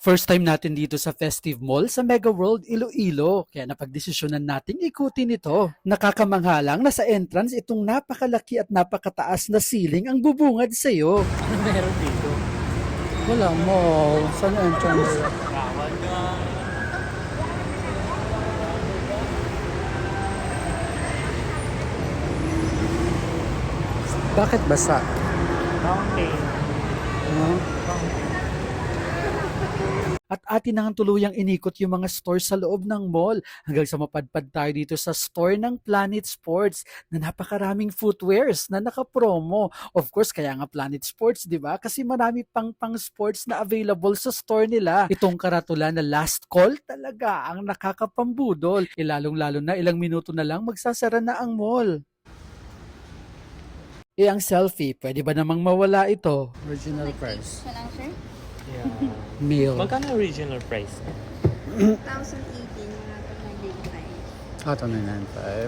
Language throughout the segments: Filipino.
First time natin dito sa Festive Mall sa Mega World Iloilo, kaya napagdesisyonan nating ikutin ito. Nakakamanghalang na sa entrance itong napakalaki at napakataas na ceiling ang bubungad sa iyo. Ano meron dito? Wala mo, saan entrance? Kawan nga. Bakit basa? Fountain. At atin nang tuluyang inikot yung mga stores sa loob ng mall hanggang sa mapadpad tayo dito sa store ng Planet Sports na napakaraming footwears na nakapromo. Of course, kaya nga Planet Sports, di ba? Kasi marami pang sports na available sa store nila. Itong karatula na last call talaga ang nakakapambudol. Lalong-lalo na ilang minuto na lang magsasara na ang mall. Ang selfie, pwede ba namang mawala ito? Original price. Siya lang, sir? Yeah. Meal. Magkano original price? 1,018, mga pag-nag-price. Ito na 9.5.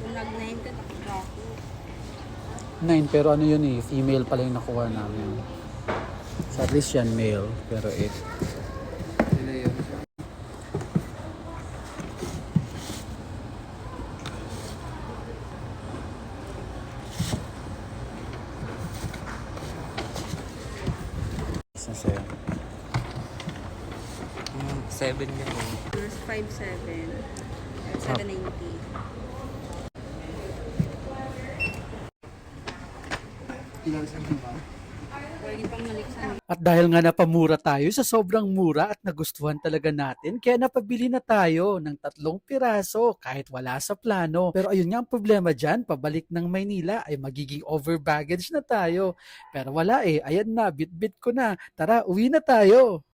Kung nag-9 ka, takot ako. 9, pero ano yun eh, female pala yung nakuha namin. So at least yan male, pero 8. Sila yun. Isa sa'yo. 7 yan. First 5,700. 790. Pwede pang maliksan. At dahil nga napamura tayo sa sobrang mura at nagustuhan talaga natin, kaya napabili na tayo ng 3 piraso kahit wala sa plano. Pero ayun nga ang problema dyan, pabalik ng Maynila ay magiging over baggage na tayo. Pero wala eh, ayan na, bit-bit ko na. Tara, uwi na tayo.